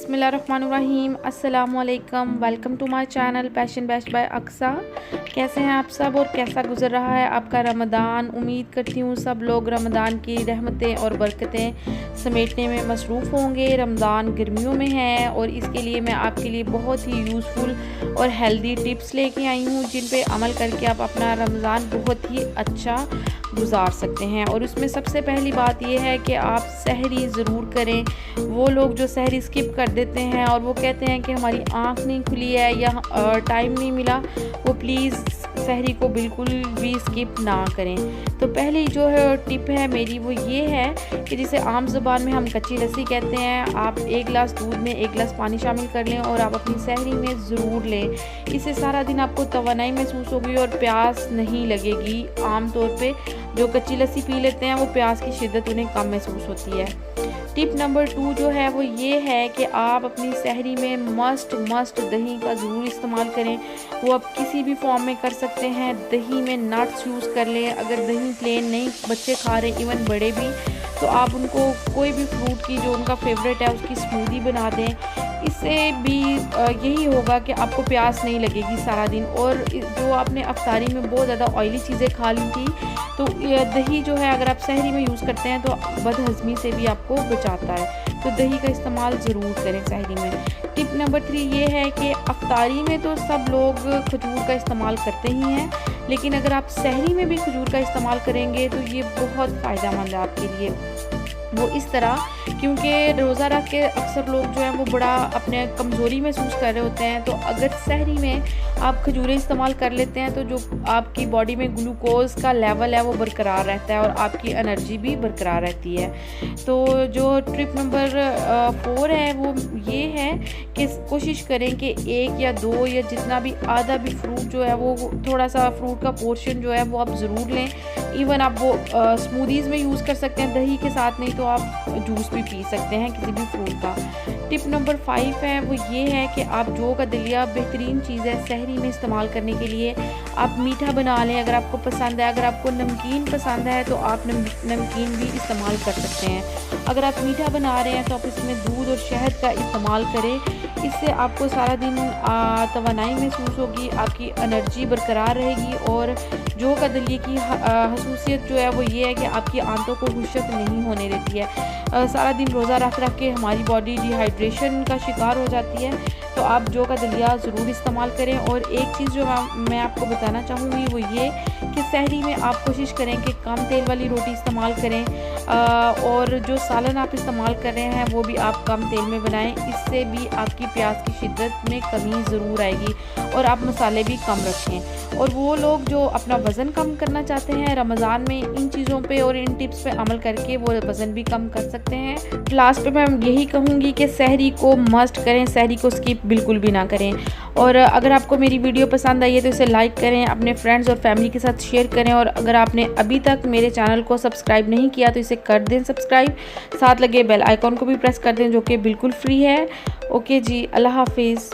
बिस्मिल्लाहिर्रहमानिर्रहीम। अस्सलामुअलैकुम। Welcome to my channel passion best by Aqsa. कैसे हैं आप सब और कैसा गुजर रहा है आपका रमज़ान। उम्मीद करती हूँ सब लोग रमज़ान की रहमतें और बरकतें समेटने में मसरूफ़ होंगे। रमज़ान गर्मियों में है और इसके लिए मैं आपके लिए बहुत ही यूज़फुल और हेल्दी टिप्स लेके आई हूँ जिन पे अमल करके आप अपना रमज़ान बहुत ही अच्छा गुजार सकते हैं। और उसमें सबसे पहली बात यह है कि आप सहरी ज़रूर करें। वो लोग जो सहरी स्किप कर देते हैं और वो कहते हैं कि हमारी आँख नहीं खुली है या टाइम नहीं मिला, वो प्लीज़ सहरी को बिल्कुल भी स्किप ना करें। तो पहली जो है टिप है मेरी वो ये है कि जिसे आम ज़ुबान में हम कच्ची लस्सी कहते हैं। आप 1 गिलास दूध में 1 गिलास पानी शामिल कर लें और आप अपनी सहरी में ज़रूर लें। इससे सारा दिन आपको तवानाई महसूस होगी और प्यास नहीं लगेगी। आम तौर पे जो कच्ची लस्सी पी लेते हैं वो प्यास की शिद्दत उन्हें कम महसूस होती है। टिप नंबर 2 जो है वो ये है कि आप अपनी सहरी में मस्ट दही का ज़रूर इस्तेमाल करें। वो आप किसी भी फॉर्म में कर सकते हैं। दही में नट्स यूज़ कर लें। अगर दही प्लेन नहीं बच्चे खा रहे, इवन बड़े भी, तो आप उनको कोई भी फ्रूट की जो उनका फेवरेट है उसकी स्मूदी बना दें। इससे भी यही होगा कि आपको प्यास नहीं लगेगी सारा दिन। और जो आपने अफ्तारी में बहुत ज़्यादा ऑयली चीज़ें खा ली थी, तो दही जो है अगर आप सहरी में यूज़ करते हैं तो बदहज़मी से भी आपको बचाता है। तो दही का इस्तेमाल ज़रूर करें सहरी में। टिप नंबर 3 ये है कि अफ्तारी में तो सब लोग खजूर का इस्तेमाल करते ही हैं, लेकिन अगर आप सहरी में भी खजूर का इस्तेमाल करेंगे तो ये बहुत फ़ायदेमंद है आपके लिए। वो इस तरह क्योंकि रोज़ा रख के अक्सर लोग जो हैं वो बड़ा अपने कमज़ोरी महसूस कर रहे होते हैं। तो अगर सहरी में आप खजूरें इस्तेमाल कर लेते हैं तो जो आपकी बॉडी में ग्लूकोज़ का लेवल है वो बरकरार रहता है और आपकी एनर्जी भी बरकरार रहती है। तो जो ट्रिप नंबर 4 है वो ये है कि कोशिश करें कि 1 या 2 या जितना भी आधा भी फ्रूट जो है वो थोड़ा सा फ्रूट का पोर्शन जो है वो आप ज़रूर लें। इवन आप वो स्मूदीज़ में यूज़ कर सकते हैं दही के साथ, नहीं तो आप जूस भी पी सकते हैं किसी भी फ्रूट का। टिप नंबर 5 है वो ये है कि आप जौ का दलिया बेहतरीन चीज़ है सहरी में इस्तेमाल करने के लिए। आप मीठा बना लें अगर आपको पसंद है। अगर आपको नमकीन पसंद है तो आप नमकीन भी इस्तेमाल कर सकते हैं। अगर आप मीठा बना रहे हैं तो आप इसमें दूध और शहद का इस्तेमाल करें। इससे आपको सारा दिन तवानाई महसूस होगी, आपकी एनर्जी बरकरार रहेगी। और जौ का दलिए की खसूसियत जो है वो ये है कि आपकी आंतों को खुश्क नहीं होने देती है। सारा दिन रोज़ा रख के हमारी बॉडी डिहाइड्रेशन का शिकार हो जाती है। तो आप जौ का दलिया ज़रूर इस्तेमाल करें। और एक चीज़ जो मैं आपको बताना चाहूँगी वो ये कि सहरी में आप कोशिश करें कि कम तेल वाली रोटी इस्तेमाल करें और जो सालन आप इस्तेमाल कर रहे हैं वो भी आप कम तेल में बनाएं। इससे भी आपकी प्यास की शिद्दत में कमी ज़रूर आएगी और आप मसाले भी कम रखें। और वो लोग जो अपना वज़न कम करना चाहते हैं रमज़ान में, इन चीज़ों पे और इन टिप्स पे अमल करके वो वज़न भी कम कर सकते हैं। लास्ट पे मैं यही कहूँगी कि सहरी को मस्ट करें, सहरी को स्किप बिल्कुल भी ना करें। और अगर आपको मेरी वीडियो पसंद आई है तो इसे लाइक करें, अपने फ्रेंड्स और फैमिली के साथ शेयर करें। और अगर आपने अभी तक मेरे चैनल को सब्सक्राइब नहीं किया तो इसे कर दें सब्सक्राइब, साथ लगे बेल आइकॉन को भी प्रेस कर दें जो कि बिल्कुल फ्री है। ओके जी, अल्लाह हाफिज़।